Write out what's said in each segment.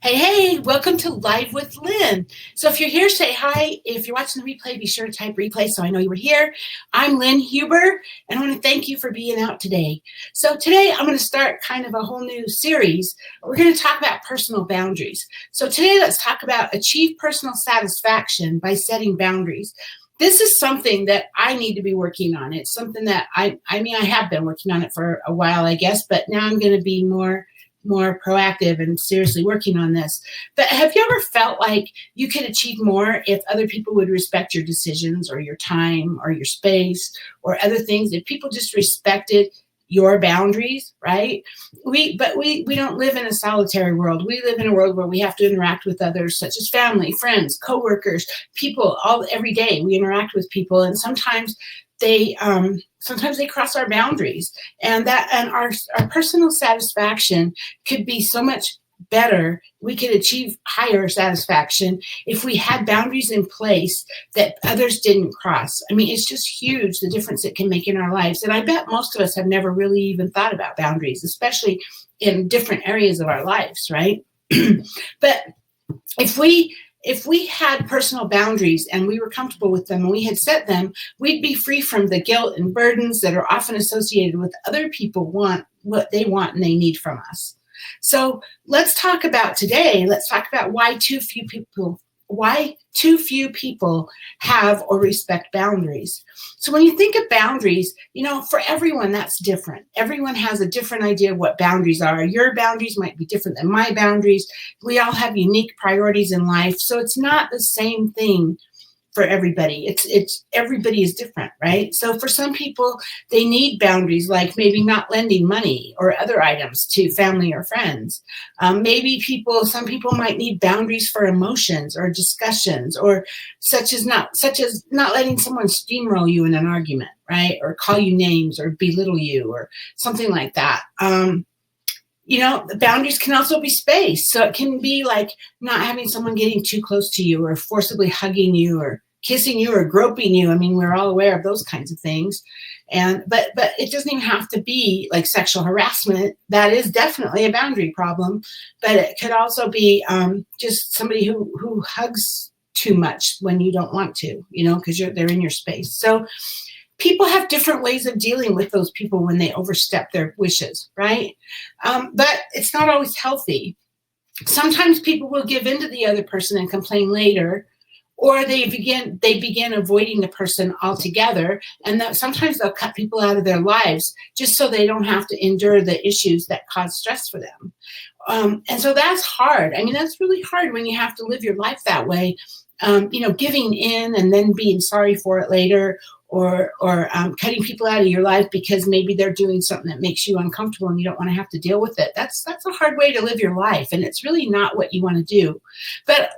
Hey, welcome to Live with Lynn. So if you're here, say hi. If you're watching the replay, be sure to type replay so I know you were here. I'm Lynn Huber, and I want to thank you for being out today. So today I'm going to start kind of a whole new series. We're going to talk about personal boundaries. So today let's talk about achieve personal satisfaction by setting boundaries. This is something that I need to be working on. It's something that I have been working on it for a while, I guess, but now I'm going to be more proactive and seriously working on this. But have you ever felt like you could achieve more if other people would respect your decisions or your time or your space or other things? If people just respected your boundaries, right? We don't live in a solitary world. We live in a world where we have to interact with others, such as family, friends, coworkers, people. Every day we interact with people, and sometimes they cross our boundaries, and our personal satisfaction could be so much better. We could achieve higher satisfaction if we had boundaries in place that others didn't cross. I mean, it's just huge, the difference it can make in our lives. And I bet most of us have never really even thought about boundaries, especially in different areas of our lives, right? But if we had personal boundaries and we were comfortable with them and we had set them, we'd be free from the guilt and burdens that are often associated with other people want what they want and they need from us. So let's talk about why too few people have or respect boundaries. So when you think of boundaries, for everyone that's different. Everyone has a different idea of what boundaries are. Your boundaries might be different than my boundaries. We all have unique priorities in life, so it's not the same thing for everybody. It's everybody is different, right? So for some people, they need boundaries, like maybe not lending money or other items to family or friends. Some people might need boundaries for emotions or discussions, or such as not letting someone steamroll you in an argument, right? Or call you names or belittle you or something like that. The boundaries can also be space. So it can be like not having someone getting too close to you or forcibly hugging you or kissing you or groping you. I mean, we're all aware of those kinds of things. But it doesn't even have to be like sexual harassment. That is definitely a boundary problem. But it could also be just somebody who hugs too much when you don't want to, because they're in your space. So people have different ways of dealing with those people when they overstep their wishes, right? But it's not always healthy. Sometimes people will give in to the other person and complain later, or they begin avoiding the person altogether, and sometimes they'll cut people out of their lives just so they don't have to endure the issues that cause stress for them. And so that's hard. I mean, that's really hard when you have to live your life that way, giving in and then being sorry for it later, or cutting people out of your life because maybe they're doing something that makes you uncomfortable and you don't want to have to deal with it. That's a hard way to live your life, and it's really not what you want to do. But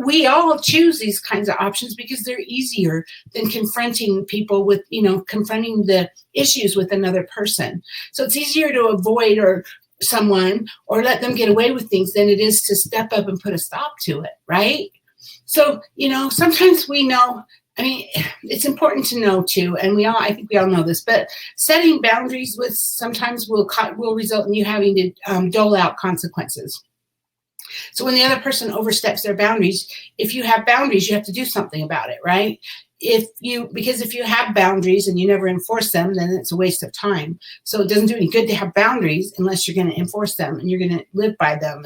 we all choose these kinds of options because they're easier than confronting the issues with another person. So it's easier to avoid someone or let them get away with things than it is to step up and put a stop to it, right? So, sometimes we know, it's important to know too, and I think we all know this, but setting boundaries sometimes will result in you having to dole out consequences. So when the other person oversteps their boundaries, if you have boundaries, you have to do something about it, right? Because if you have boundaries and you never enforce them, then it's a waste of time. So it doesn't do any good to have boundaries unless you're going to enforce them and you're going to live by them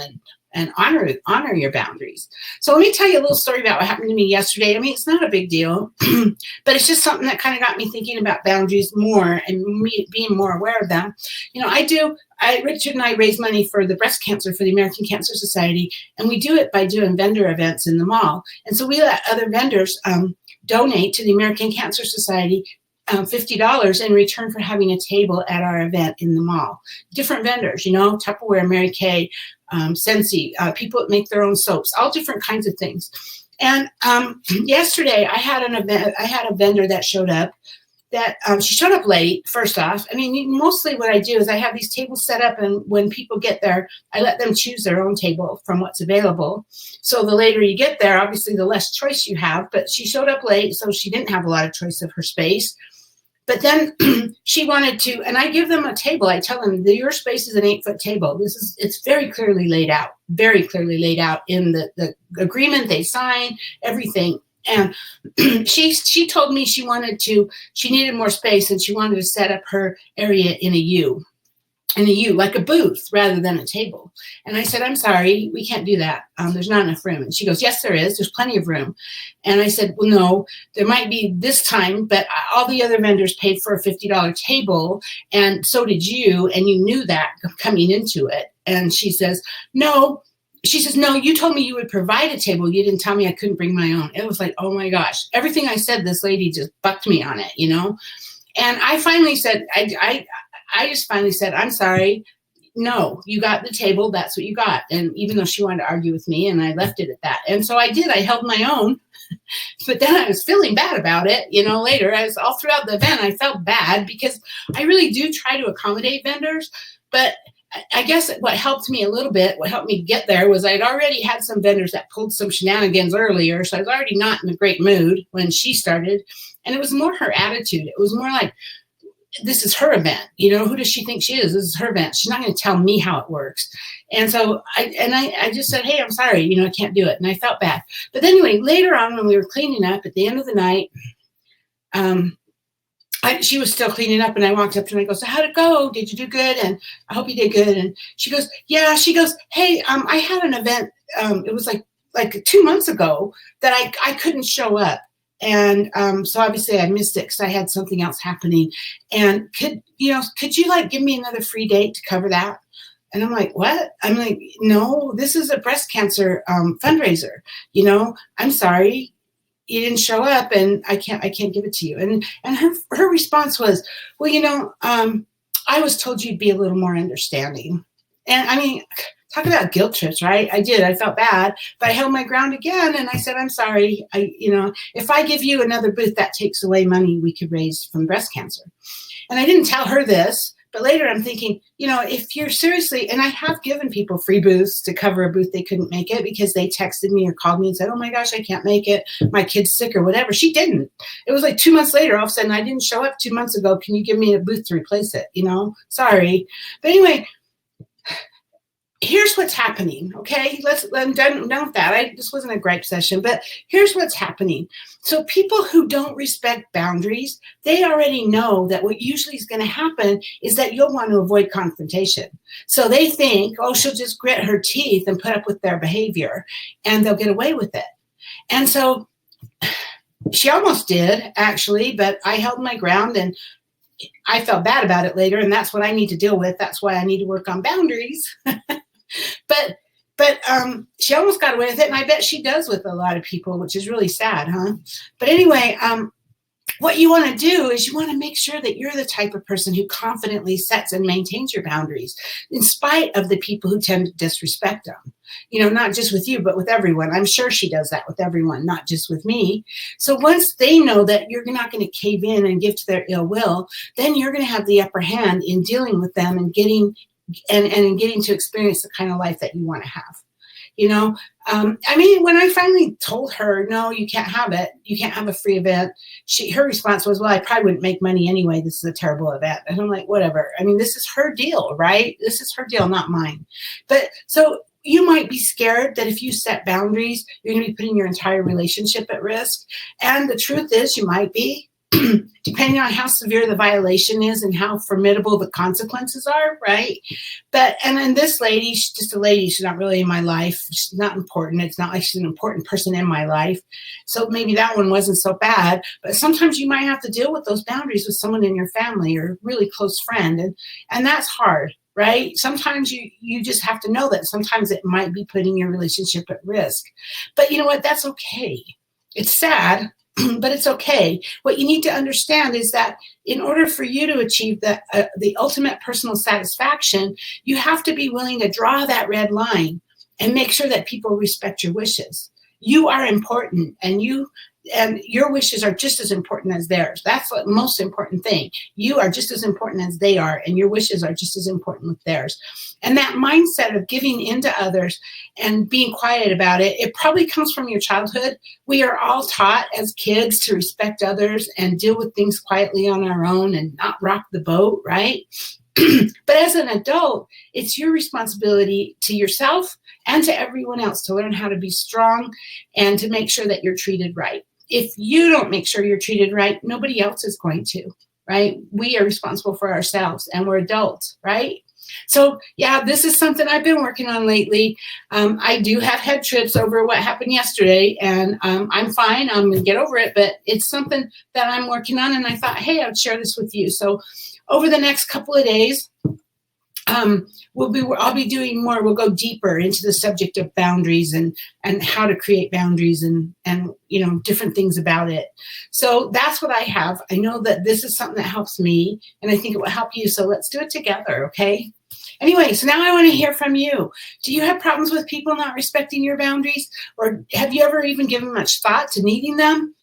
and honor your boundaries. So let me tell you a little story about what happened to me yesterday. It's not a big deal, but it's just something that kind of got me thinking about boundaries more and me being more aware of them. Richard and I raise money for the breast cancer for the American Cancer Society, and we do it by doing vendor events in the mall. And so we let other vendors donate to the American Cancer Society $50 in return for having a table at our event in the mall. Different vendors, Tupperware, Mary Kay, Scentsy, people that make their own soaps, all different kinds of things. And yesterday I had a vendor that showed up. She showed up late, first off. Mostly what I do is I have these tables set up, and when people get there, I let them choose their own table from what's available. So the later you get there, obviously the less choice you have, but she showed up late, so she didn't have a lot of choice of her space. But then she wanted to, and I give them a table. I tell them your space is an 8-foot table. It's very clearly laid out in the agreement they sign, everything. And she told me she needed more space and she wanted to set up her area in a U, like a booth rather than a table. And I said, I'm sorry, we can't do that. There's not enough room. And she goes, yes, there is. There's plenty of room. And I said, well, no, there might be this time, but all the other vendors paid for a $50 table, and so did you, and you knew that coming into it. And she says, no. She says, no, you told me you would provide a table. You didn't tell me I couldn't bring my own. It was like, oh my gosh. Everything I said, this lady just bucked me on it, And I finally said, I just finally said, I'm sorry. No, you got the table. That's what you got. And even though she wanted to argue with me, and I left it at that. And so I did. I held my own. But then I was feeling bad about it, later. As all throughout the event, I felt bad because I really do try to accommodate vendors. But I guess what helped me a little bit, what helped me get there, was I'd already had some vendors that pulled some shenanigans earlier. So I was already not in a great mood when she started. And it was more her attitude. It was more like, this is her event. Who does she think she is? This is her event. She's not going to tell me how it works. And so I just said, hey, I'm sorry, I can't do it. And I felt bad. But anyway, later on when we were cleaning up at the end of the night, she was still cleaning up, and I walked up to her and I go, so how'd it go? Did you do good? And I hope you did good. And she goes, yeah. She goes, hey, I had an event. It was like 2 months ago that I couldn't show up. And so obviously I missed it because I had something else happening. And could you give me another free date to cover that? And I'm like, what? I'm like, no, this is a breast cancer fundraiser. I'm sorry, you didn't show up, and I can't give it to you. And her response was, well, I was told you'd be a little more understanding. And I mean, talk about guilt trips, right? I did. I felt bad, but I held my ground again. And I said, I'm sorry. If I give you another booth, that takes away money we could raise from breast cancer. And I didn't tell her this, but later I'm thinking, if you're seriously, and I have given people free booths to cover a booth they couldn't make it because they texted me or called me and said, oh my gosh, I can't make it. My kid's sick or whatever. She didn't. It was like 2 months later, all of a sudden, I didn't show up 2 months ago. Can you give me a booth to replace it? Sorry. But anyway, here's what's happening, okay? I'm done with that. This wasn't a gripe session, but here's what's happening. So people who don't respect boundaries, they already know that what usually is going to happen is that you'll want to avoid confrontation. So they think, oh, she'll just grit her teeth and put up with their behavior, and they'll get away with it. And so she almost did, actually, but I held my ground, and I felt bad about it later, and that's what I need to deal with. That's why I need to work on boundaries. But she almost got away with it, and I bet she does with a lot of people, which is really sad, huh? But anyway, what you want to do is you want to make sure that you're the type of person who confidently sets and maintains your boundaries in spite of the people who tend to disrespect them. Not just with you, but with everyone. I'm sure she does that with everyone, not just with me. So once they know that you're not going to cave in and give to their ill will, then you're going to have the upper hand in dealing with them and getting to experience the kind of life that you want to have. When I finally told her, no, you can't have it. You can't have a free event. Her response was, well, I probably wouldn't make money anyway. This is a terrible event. And I'm like, whatever. This is her deal, right? This is her deal, not mine. But so you might be scared that if you set boundaries, you're going to be putting your entire relationship at risk. And the truth is you might be. Depending on how severe the violation is and how formidable the consequences are, right? And then this lady, she's just a lady. She's not really in my life. She's not important. It's not like she's an important person in my life. So maybe that one wasn't so bad. But sometimes you might have to deal with those boundaries with someone in your family or a really close friend. And that's hard, right? Sometimes you just have to know that sometimes it might be putting your relationship at risk. But you know what? That's okay. It's sad, but it's okay. What you need to understand is that in order for you to achieve the ultimate personal satisfaction, you have to be willing to draw that red line and make sure that people respect your wishes. You are important, and you and your wishes are just as important as theirs. That's the most important thing. You are just as important as they are, and your wishes are just as important with theirs. And that mindset of giving into others and being quiet about it, it probably comes from your childhood. We are all taught as kids to respect others and deal with things quietly on our own and not rock the boat, right? But as an adult, it's your responsibility to yourself and to everyone else to learn how to be strong and to make sure that you're treated right. If you don't make sure you're treated right, nobody else is going to, right? We are responsible for ourselves, and we're adults, right? So yeah, this is something I've been working on lately. I do have head trips over what happened yesterday, and I'm fine. I'm going to get over it, but it's something that I'm working on, and I thought, hey, I'd share this with you. So over the next couple of days, I'll be doing more. We'll go deeper into the subject of boundaries and how to create boundaries and different things about it. So that's what I have. I know that this is something that helps me, and I think it will help you. So let's do it together, okay? Anyway, so now I want to hear from you. Do you have problems with people not respecting your boundaries? Or have you ever even given much thought to needing them?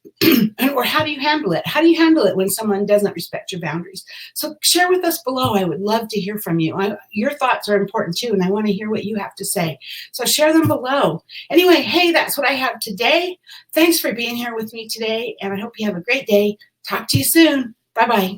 Or how do you handle it? How do you handle it when someone doesn't respect your boundaries? So share with us below. I would love to hear from you. Your thoughts are important too, and I want to hear what you have to say. So share them below. Anyway, hey, that's what I have today. Thanks for being here with me today, and I hope you have a great day. Talk to you soon. Bye-bye.